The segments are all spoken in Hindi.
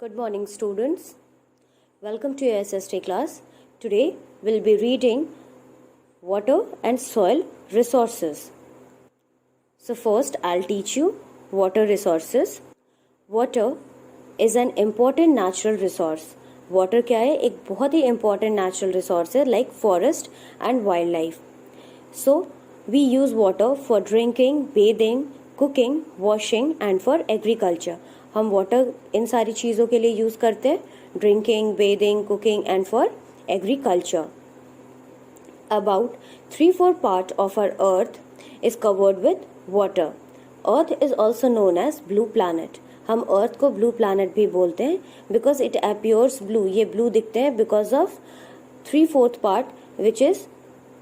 Good morning, students. Welcome to your SST class. Today we'll be reading Water and Soil Resources. So first I'll teach you water resources. Water is an important natural resource. Water क्या है? एक बहुत ही important natural resource है, like forest and wildlife. So we use water for drinking, bathing, cooking, washing and for agriculture. हम वाटर इन सारी चीज़ों के लिए यूज़ करते हैं, drinking, bathing, cooking and for agriculture. About 3/4 part of our earth is covered with water. Earth is also known as blue planet. हम अर्थ को ब्लू प्लानट भी बोलते हैं बिकॉज इट appears blue. ये ब्लू दिखते हैं because of 3/4 part which is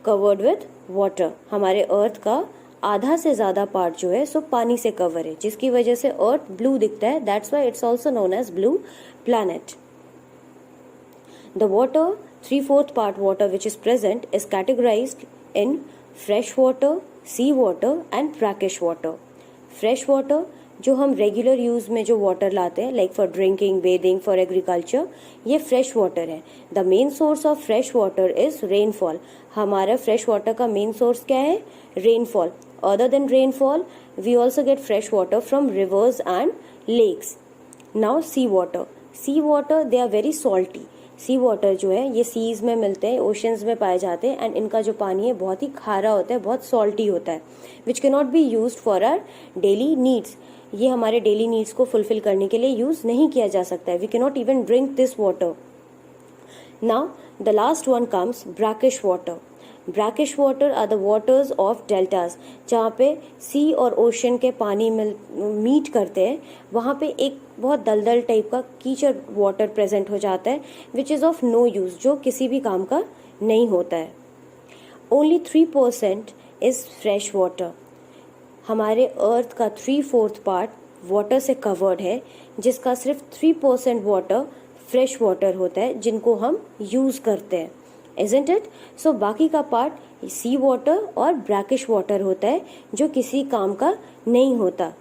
covered with water. हमारे अर्थ का आधा से ज़्यादा पार्ट जो है सो पानी से कवर है, जिसकी वजह से अर्थ ब्लू दिखता है. That's why it's also known as blue planet. The water 3/4 part water which is present is categorized in fresh water, sea water and brackish water. Fresh water जो हम रेगुलर यूज में जो वाटर लाते हैं, like for drinking, bathing, for agriculture, ये फ्रेश वाटर है. The main source of fresh water is rainfall. हमारा फ्रेश वाटर का मेन सोर्स क्या है? Rainfall. Other than rainfall we also get fresh water from rivers and lakes. Now sea water. Sea water they are very salty. Sea water जो है ये सीज में मिलते हैं, ओशंस में पाए जाते हैं एंड इनका जो पानी है बहुत ही खारा होता है, बहुत सॉल्टी होता है, which can not be used for our daily needs. ये हमारे डेली नीड्स को फुलफिल करने के लिए यूज नहीं किया जा सकता है. We can not even drink this water. Now the last one comes brackish water. Brackish water are the waters of deltas. जहाँ पे सी और ओशन के पानी मीट करते हैं, वहाँ पे एक बहुत दलदल टाइप का कीचड़ वाटर प्रेजेंट हो जाता है which is of no use, जो किसी भी काम का नहीं होता है. Only 3% is fresh water. हमारे अर्थ का 3/4 पार्ट वाटर से कवर्ड है, जिसका सिर्फ 3% वाटर फ्रेश वाटर होता है जिनको हम यूज़ करते हैं. Isn't it? So बाकी का पार्ट सी वाटर और ब्रैकिश वाटर होता है जो किसी काम का नहीं होता.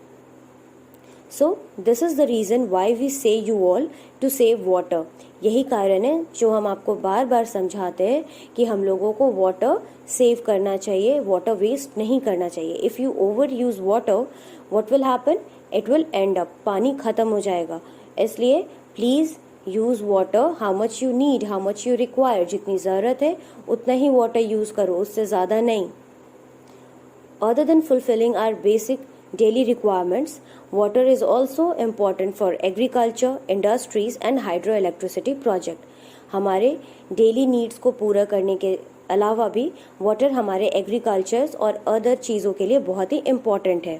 So this is the reason why we say you all to save water. यही कारण है जो हम आपको बार बार समझाते हैं कि हम लोगों को वाटर सेव करना चाहिए, वाटर वेस्ट नहीं करना चाहिए. If you over use water, what will happen? It will end up. पानी खत्म हो जाएगा. इसलिए please use water how much you need, how much you require. जितनी ज़रूरत है उतना ही वाटर यूज़ करो, उससे ज़्यादा नहीं. Other than fulfilling our basic daily requirements, water is also important for agriculture, industries and hydroelectricity project. हमारे डेली नीड्स को पूरा करने के अलावा भी वाटर हमारे एग्रीकल्चर्स और अदर चीज़ों के लिए बहुत ही इम्पॉर्टेंट है.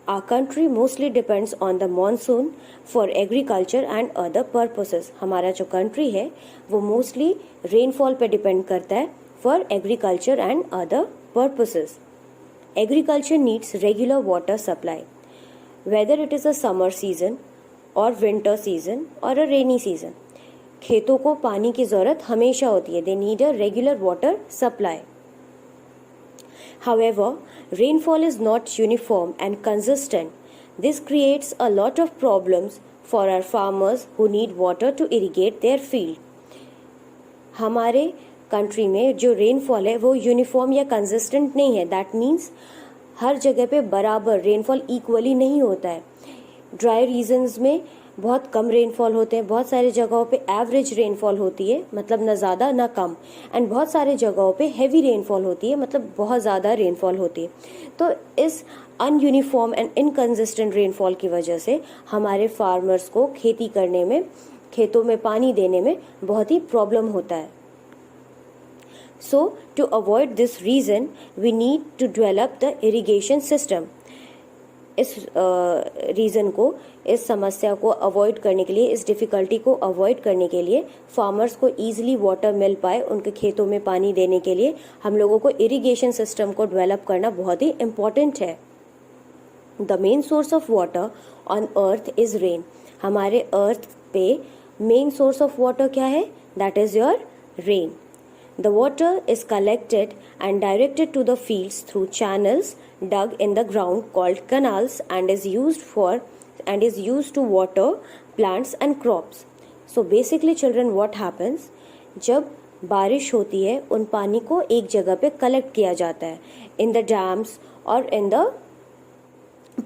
Our country mostly depends on the monsoon for agriculture and other purposes. हमारा जो कंट्री है वो मोस्टली रेनफॉल पे डिपेंड करता है for agriculture and other purposes. Agriculture needs regular water supply, whether it is a summer season or winter season or a rainy season. खेतों को पानी की ज़रूरत हमेशा होती है. They need a regular water supply. However, rainfall is not uniform and consistent. This creates a lot of problems for our farmers who need water to irrigate their field. हमारे कंट्री में जो रेनफॉल है वो यूनिफॉर्म या कंसिस्टेंट नहीं है. दैट मीन्स हर जगह पे बराबर रेनफॉल इक्वली नहीं होता है. ड्राई रीजन्स में बहुत कम रेनफॉल होते हैं, बहुत सारी जगहों पे एवरेज रेनफॉल होती है, मतलब ना ज़्यादा ना कम, एंड बहुत सारी जगहों पे हैवी रेनफॉल होती है, मतलब बहुत ज़्यादा रेनफॉल होती है. तो इस अनयूनिफॉर्म एंड इनकन्सिस्टेंट रेनफॉल की वजह से हमारे फार्मर्स को खेती करने में, खेतों में पानी देने में बहुत ही प्रॉब्लम होता है. So to avoid this reason we need to develop the irrigation system. इस रीज़न को, इस समस्या को अवॉइड करने के लिए, इस डिफ़िकल्टी को अवॉइड करने के लिए, फार्मर्स को ईजिली वाटर मिल पाए उनके खेतों में पानी देने के लिए हम लोगों को इरिगेशन सिस्टम को डेवलप करना बहुत ही इम्पॉर्टेंट है. The main source of water on earth is rain. हमारे अर्थ पे मेन सोर्स ऑफ वाटर क्या है? That is your rain. The water is collected and directed to the fields through channels dug in the ground called canals and is used to water plants and crops. So basically children, what happens, जब बारिश होती है उन पानी को एक जगह पे कलेक्ट किया जाता है in the dams or in the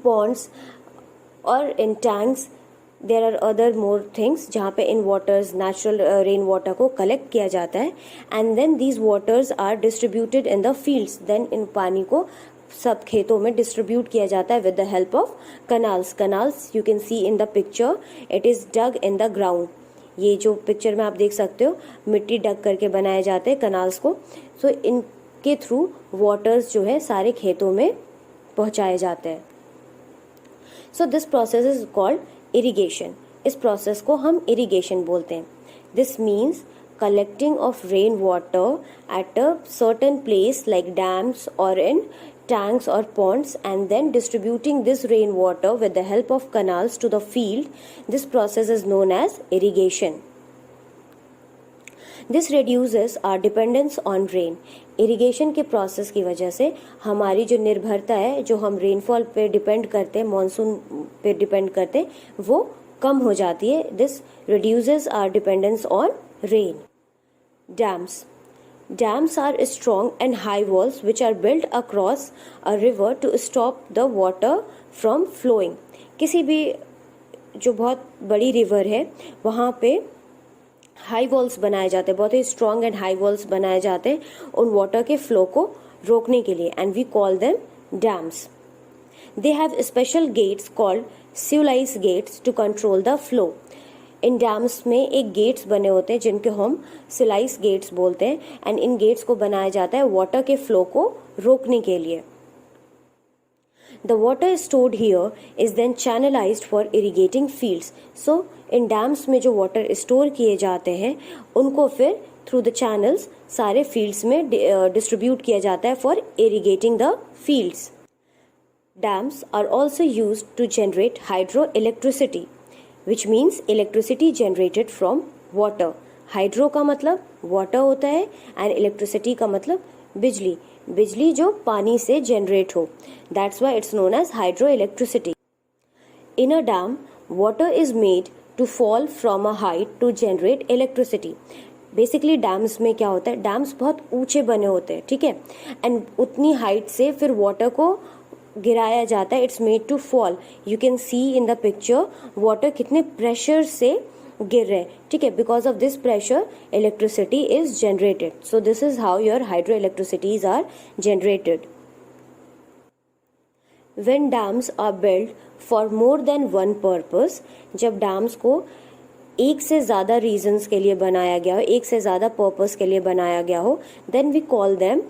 ponds or in tanks. There are other more things जहाँ पे in waters natural rain water को collect किया जाता है and then these waters are distributed in the fields. Then इन पानी को सब खेतों में डिस्ट्रीब्यूट किया जाता है with the help of canals. Canals you can see in the picture, it is dug in the ground. ये जो पिक्चर में आप देख सकते हो मिट्टी डग करके बनाए जाते हैं कनाल्स को. सो इनके थ्रू वाटर्स जो है सारे खेतों में पहुंचाए जाते हैं. So this process is called irrigation. इस प्रोसेस को हम इरिगेशन बोलते हैं. This means collecting of rainwater at a certain place like dams or in tanks or ponds and then distributing this rainwater with the help of canals to the field. This process is known as irrigation. This reduces our dependence on rain. Irrigation के प्रोसेस की वजह से हमारी जो निर्भरता है, जो हम रेनफॉल पे डिपेंड करते हैं, मानसून पे डिपेंड करते हैं, वो कम हो जाती है. This reduces our dependence on rain. Dams. Dams are strong and high walls which are built across a river to stop the water from flowing. किसी भी जो बहुत बड़ी रिवर है वहाँ पे हाई वॉल्स बनाए जाते हैं, बहुत ही स्ट्रॉन्ग एंड हाई वॉल्स बनाए जाते हैं उन वाटर के फ्लो को रोकने के लिए, and we call them dams. They have special gates called sluice gates to control the flow. इन डैम्स में एक गेट्स बने होते हैं जिनको हम सिलाइस गेट्स बोलते हैं, एंड इन गेट्स को बनाया जाता है वाटर के फ्लो को रोकने के लिए. The water stored here is then channelized for irrigating fields. So इन डैम्स में जो वाटर स्टोर किए जाते हैं उनको फिर थ्रू द चैनल्स सारे फील्ड्स में डिस्ट्रीब्यूट किया जाता है for irrigating the fields. Dams are also used to generate hydro electricity, which means electricity generated from water. Hydro का मतलब वाटर होता है एंड इलेक्ट्रिसिटी का मतलब बिजली, बिजली जो पानी से जनरेट हो. That's why it's known as hydro electricity. In a dam water is made to fall from a height to generate electricity. Basically dams में क्या होता है, डैम्स बहुत ऊंचे बने होते हैं, ठीक है, एंड उतनी हाइट से फिर वाटर को गिराया जाता है. It's made to fall. You can see in the picture water कितने प्रेशर से गिर रहे हैं, ठीक है. Because of this pressure electricity is generated. So this is how your hydro electricities are generated. When dams are build for more than one purpose, जब डैम्स को एक से ज़्यादा रीजन्स के लिए बनाया गया हो, एक से ज़्यादा पर्पस के लिए बनाया गया हो, then we call them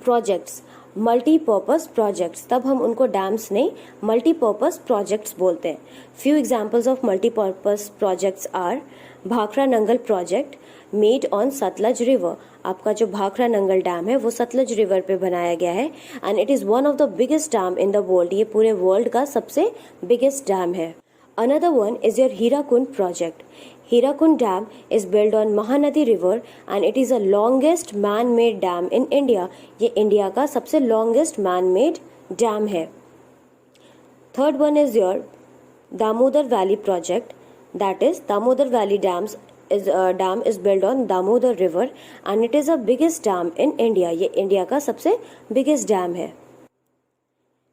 projects, multipurpose projects. तब हम उनको डैम्स नहीं मल्टीपर्पज प्रोजेक्ट्स बोलते हैं. Few examples of multipurpose projects are Bhakra Nangal project made on Sutlej river. आपका जो भाखरा नंगल डैम है वो सतलज रिवर पे बनाया गया है and it is one of the biggest dam in the world. ये पूरे वर्ल्ड का सबसे बिगेस्ट डैम है. Another one is your Hirakund project. Hirakund Dam is built on Mahanadi River and it is the longest man-made dam in India. ये इंडिया का सबसे longest man-made dam है. Third one is your Damodar Valley project. That is Damodar Valley dam is built on Damodar River and it is the biggest dam in India. ये इंडिया का सबसे biggest dam है.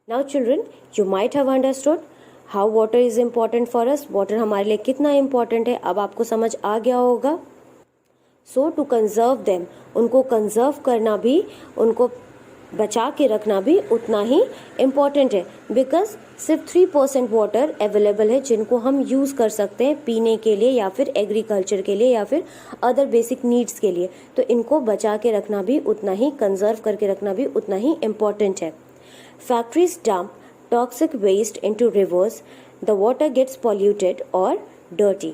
Now children, you might have understood how water is important for us. Water हमारे लिए कितना इम्पॉर्टेंट है अब आपको समझ आ गया होगा. सो टू कंजर्व देम, उनको कंजर्व करना भी, उनको बचा के रखना भी उतना ही इम्पॉर्टेंट है. बिकॉज सिर्फ 3% वाटर अवेलेबल है जिनको हम यूज़ कर सकते हैं पीने के लिए या फिर एग्रीकल्चर के लिए या फिर अदर बेसिक नीड्स के लिए. तो इनको बचा के रखना भी उतना ही, कंजर्व करके रखना भी उतना ही इम्पॉर्टेंट है. Factories dump toxic waste into rivers, the water gets polluted or dirty.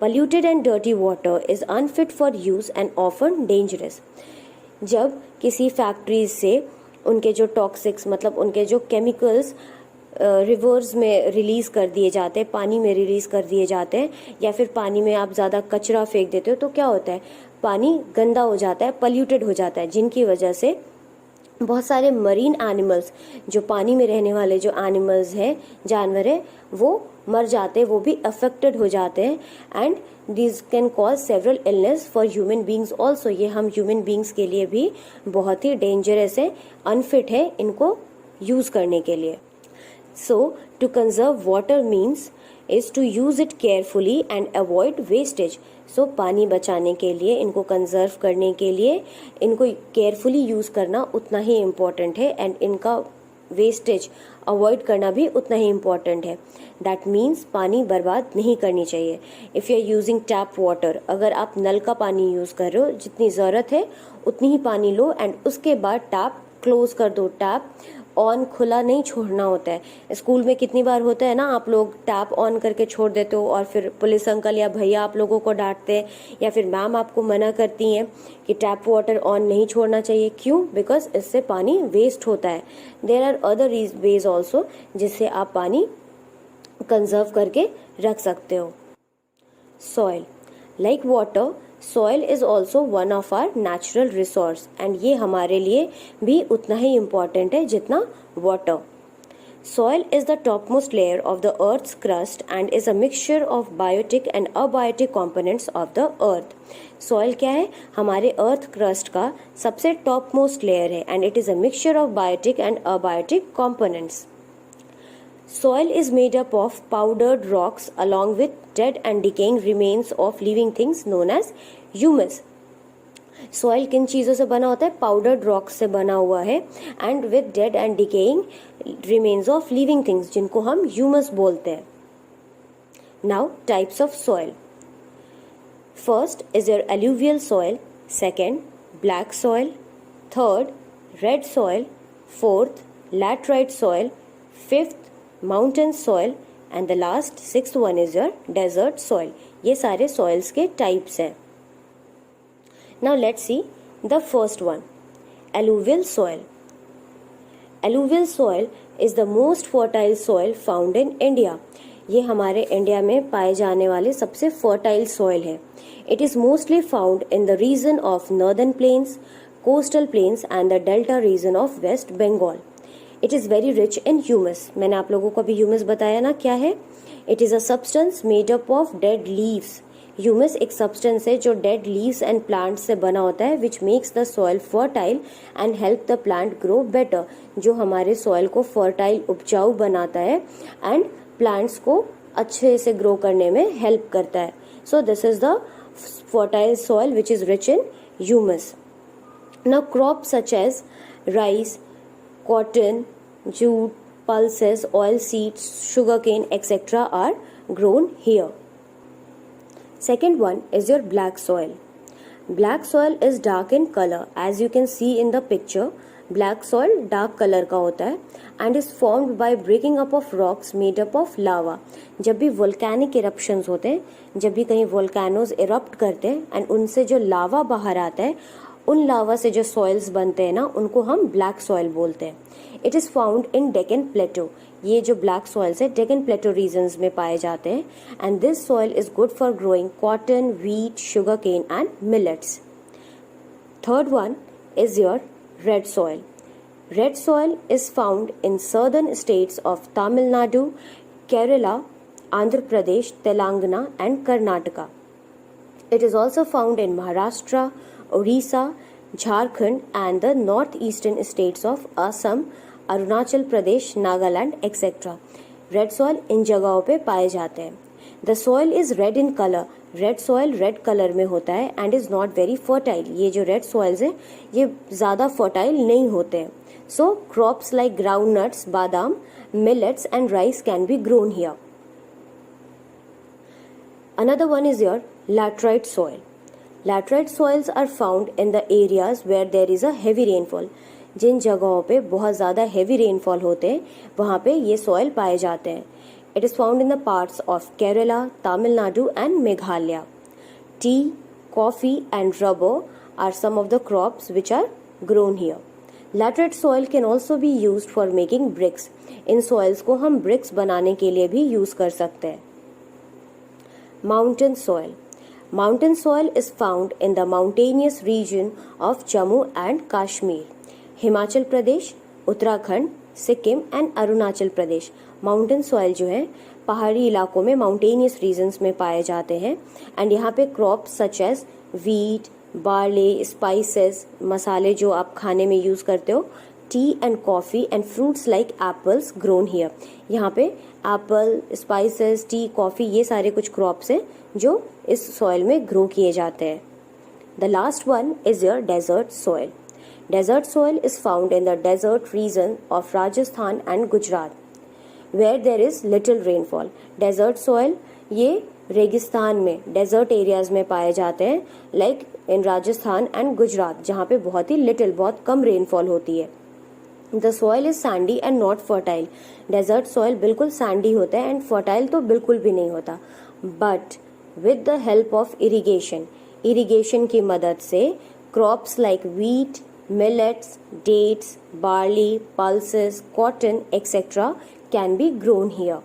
Polluted and dirty water is unfit for use and often dangerous. जब किसी फैक्ट्रीज से उनके जो टॉक्सिक्स मतलब उनके जो केमिकल्स रिवर्स में रिलीज़ कर दिए जाते हैं, पानी में रिलीज़ कर दिए जाते हैं, या फिर पानी में आप ज़्यादा कचरा फेंक देते हो तो क्या होता है, पानी गंदा हो जाता है, पल्यूटेड हो जाता है, जिनकी वजह से बहुत सारे मरीन एनिमल्स, जो पानी में रहने वाले जो एनिमल्स हैं, जानवर हैं, वो मर जाते हैं, वो भी अफेक्टेड हो जाते हैं, and this can cause several illness for human beings also. ये हम ह्यूमन बींग्स के लिए भी बहुत ही डेंजरस है, अनफिट है इनको यूज करने के लिए। So to conserve water means is to use it carefully and avoid wastage. So पानी बचाने के लिए, इनको कंजर्व करने के लिए इनको केयरफुली यूज करना उतना ही इम्पोर्टेंट है, एंड इनका वेस्टेज अवॉइड करना भी उतना ही इम्पॉर्टेंट है। दैट मीन्स पानी बर्बाद नहीं करनी चाहिए। If you are using tap water, अगर आप नल का पानी यूज़ कर रहे हो, जितनी ज़रूरत है उतनी ही पानी लो, एंड उसके बाद टैप क्लोज कर दो। टैप ऑन खुला नहीं छोड़ना होता है। स्कूल में कितनी बार होता है ना, आप लोग टैप ऑन करके छोड़ देते हो और फिर पुलिस अंकल या भैया आप लोगों को डांटते हैं, या फिर मैम आपको मना करती हैं कि टैप वाटर ऑन नहीं छोड़ना चाहिए। क्यों? बिकॉज इससे पानी वेस्ट होता है। There are other ways also जिससे आप पानी कंजर्व करके रख सकते हो। Soil, like water, soil is also one of our natural resource, and ये हमारे लिए भी उतना ही इम्पॉर्टेंट है जितना water. Soil is the top most layer of the earth's crust and is a mixture of biotic and abiotic components of the earth. Soil क्या है? हमारे अर्थ क्रस्ट का सबसे टॉप मोस्ट लेयर है, and it is a mixture of biotic and abiotic components. Soil is made up of powdered rocks along with dead and decaying remains of living things known as humus. Soil किन चीज़ों से बना होता है? Powdered rocks से बना हुआ है, and with dead and decaying remains of living things, जिनको हम humus बोलते हैं। Now types of soil. First is your alluvial soil, second black soil, third red soil, fourth laterite soil, fifth mountain soil, and the last sixth one is your desert soil. ये सारे सॉइल्स के टाइप्स हैं। Now let's see the first one, alluvial soil. Alluvial soil is the most fertile soil found in India. ये हमारे इंडिया में पाए जाने वाले सबसे फर्टाइल सॉइल है। It is mostly found in the region of northern plains, coastal plains and the delta region of West Bengal. It is very rich in humus. मैंने आप लोगों को अभी ह्यूमस बताया ना, क्या है? It is a substance made up of dead leaves. Humus एक सब्सटेंस है जो डेड लीव्स एंड प्लांट्स से बना होता है, which makes the soil fertile and help the plant grow better. जो हमारे सॉइल को फर्टाइल, उपजाऊ बनाता है एंड प्लांट्स को अच्छे से ग्रो करने में हेल्प करता है। So this is the fertile soil which is rich in humus. Now crops such as rice, cotton, jute, pulses, oil seeds, sugarcane, etc. are grown here. Second one is your black soil. Black soil is dark in color. As you can see in the picture, black soil dark color का होता है and is formed by breaking up of rocks made up of lava. जब भी volcanic eruptions होते हैं, जब भी कहीं volcanoes erupt करते हैं and उनसे जो लावा बाहर आता है, उन लावा से जो सॉइल्स बनते हैं ना, उनको हम ब्लैक सॉइल बोलते हैं। It is found in Deccan plateau. ये जो ब्लैक सॉइल्स है डेक्कन प्लेटो रीजन्स में पाए जाते हैं, and this soil is good for growing cotton, wheat, sugar cane and millets. Third one is your red soil. Red soil is found in southern states of Tamil Nadu, Kerala, Andhra Pradesh, Telangana and Karnataka. It is also found in Maharashtra, Orissa, Jharkhand and the northeastern states of Assam, Arunachal Pradesh, Nagaland, etc. Red soil इन जगहों पे पाए जाते हैं. The soil is red in color. Red soil red colour में होता है and is not very fertile. ये जो रेड सॉइल्स है ये ज़्यादा फर्टाइल नहीं होते हैं. So crops like ground nuts, बादाम, millets and rice can be grown here. Another one is your laterite soil. Laterite soils are found in the areas where there is a heavy rainfall. जिन जगहों पे बहुत ज़्यादा हेवी रेनफॉल होते हैं वहाँ पे ये सॉइल पाए जाते हैं. It is found in the parts of Kerala, Tamil Nadu and Meghalaya. Tea, coffee and rubber are some of the crops which are grown here. Laterite soil can also be used for making bricks. In soils को हम bricks बनाने के लिए भी use कर सकते हैं. Mountain soil. Mountain soil is found in the mountainous region of Jammu and Kashmir. Himachal Pradesh, Uttarakhand, Sikkim and Arunachal Pradesh. Mountain soil जो है पहाड़ी इलाकों में, माउंटेनियस रीजन्स में पाए जाते हैं। एंड यहाँ पे crops such as wheat, barley, spices, मसाले जो आप खाने में यूज़ करते हो, tea and coffee and fruits like apples grown here. यहाँ पे एप्पल, स्पाइसेस, टी, कॉफ़ी, ये सारे कुछ क्रॉप्स हैं जो इस सॉइल में ग्रो किए जाते हैं। The last one is your desert soil. Desert soil is found in the desert region of Rajasthan and Gujarat, where there is little rainfall. Desert soil ये रेगिस्तान में, डेजर्ट एरियाज में पाए जाते हैं, like in Rajasthan and Gujarat, जहाँ पे बहुत ही लिटिल, बहुत कम रेनफॉल होती है। The soil is sandy and not fertile. Desert soil बिल्कुल सैंडी होता है एंड फर्टाइल तो बिल्कुल भी नहीं होता। But with the help of irrigation, irrigation की मदद से crops like wheat, millets, dates, barley, pulses, cotton, etc. can be grown here.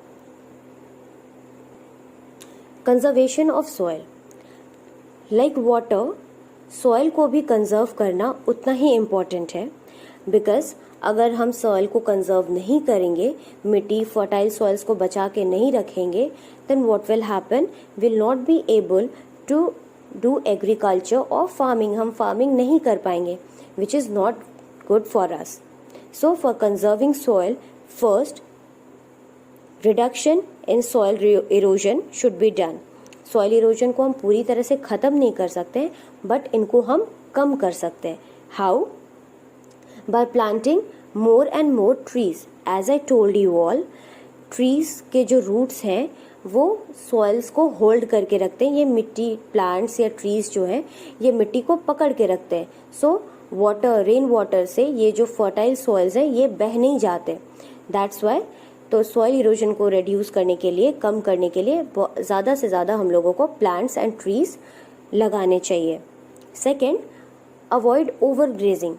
Conservation of soil. Like water, soil को भी conserve करना उतना ही important है, because अगर हम soil को conserve नहीं करेंगे, मिट्टी fertile soils को बचा के नहीं रखेंगे, then what will happen? Will not be able to do agriculture or farming. हम farming नहीं कर पाएंगे, which is not good for us. So for conserving soil, first reduction in soil erosion should be done. Soil erosion को हम पूरी तरह से ख़त्म नहीं कर सकते, but इनको हम कम कर सकते हैं. How? By planting more and more trees. As I told you all, trees के जो roots हैं वो सॉइल्स को होल्ड करके रखते हैं। ये मिट्टी, प्लांट्स या ट्रीज जो हैं ये मिट्टी को पकड़ के रखते हैं। सो वाटर, रेन वाटर से ये जो फर्टाइल सॉइल्स हैं ये बह नहीं जाते। दैट्स वाई तो सॉइल इरोजन को रिड्यूस करने के लिए, कम करने के लिए ज़्यादा से ज़्यादा हम लोगों को प्लांट्स एंड ट्रीज लगाने चाहिए। Second, avoid over grazing.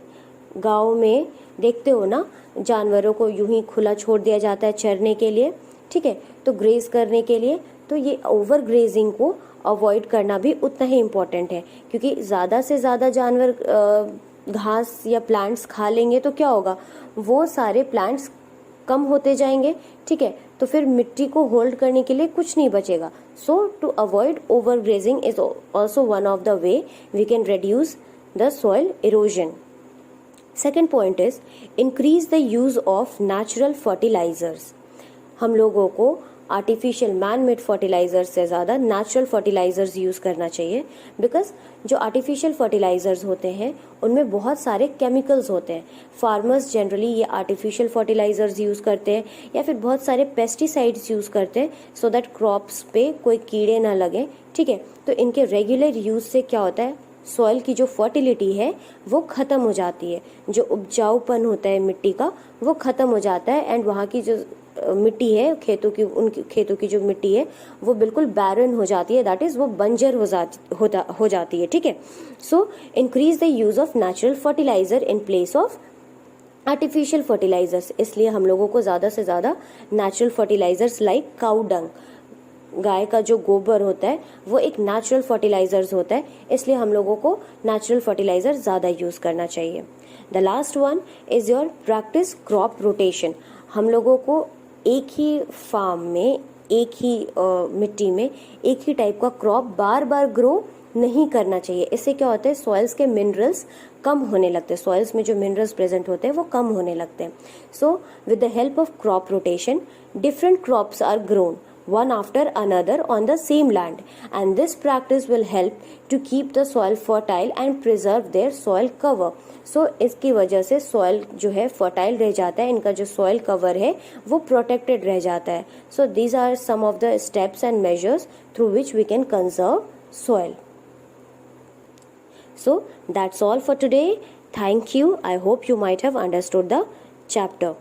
गाँव में देखते हो ना, जानवरों को यूं ही खुला छोड़ दिया जाता है चरने के लिए, ठीक है, तो ग्रेज करने के लिए। तो ये ओवर ग्रेजिंग को अवॉइड करना भी उतना ही इम्पोर्टेंट है, क्योंकि ज़्यादा से ज़्यादा जानवर घास या प्लांट्स खा लेंगे तो क्या होगा, वो सारे प्लांट्स कम होते जाएंगे, ठीक है, तो फिर मिट्टी को होल्ड करने के लिए कुछ नहीं बचेगा। So to avoid over grazing is also one of the way we can reduce the soil erosion. Second point is increase the use of natural fertilizers. हम लोगों को आर्टिफिशियल मैन मेड फर्टिलाइजर्स से ज़्यादा नेचुरल फर्टिलाइजर्स यूज़ करना चाहिए, बिकॉज जो आर्टिफिशियल फर्टिलाइजर्स होते हैं उनमें बहुत सारे केमिकल्स होते हैं। फार्मर्स जनरली ये आर्टिफिशियल फर्टिलाइजर्स यूज़ करते हैं या फिर बहुत सारे पेस्टिसाइड्स यूज़ करते हैं सो दैट क्रॉप्स पे कोई कीड़े ना लगें, ठीक है। तो इनके रेगुलर यूज़ से क्या होता है, सॉइल की जो फर्टिलिटी है वो ख़त्म हो जाती है, जो उपजाऊपन होता है मिट्टी का वो ख़त्म हो जाता है, एंड वहाँ की जो मिट्टी है उनकी खेतों की जो मिट्टी है वो बिल्कुल बैरन हो जाती है, दैट इज वो बंजर हो जाती है, ठीक है। So increase the use of natural fertilizer in place of artificial fertilizers. इसलिए हम लोगों को ज़्यादा से ज़्यादा natural fertilizers like cow dung, गाय का जो गोबर होता है वो एक नेचुरल फर्टिलाइजर्स होता है, इसलिए हम लोगों को नेचुरल फर्टिलाइजर ज़्यादा यूज़ करना चाहिए। The last one is your practice crop rotation. हम लोगों को एक ही फार्म में, एक ही मिट्टी में एक ही टाइप का क्रॉप बार बार ग्रो नहीं करना चाहिए। इससे क्या होता है, सॉइल्स के मिनरल्स कम होने लगते हैं, सॉइल्स में जो मिनरल्स प्रेजेंट होते हैं वो कम होने लगते हैं। So with the help of crop rotation different crops are grown one after another on the same land, and this practice will help to keep the soil fertile and preserve their soil cover. So इसकी वजह से soil जो है fertile रह जाता है, इनका जो soil cover है वो protected रह जाता है। So these are some of the steps and measures through which we can conserve soil. So that's all for today. Thank you. I hope you might have understood the chapter.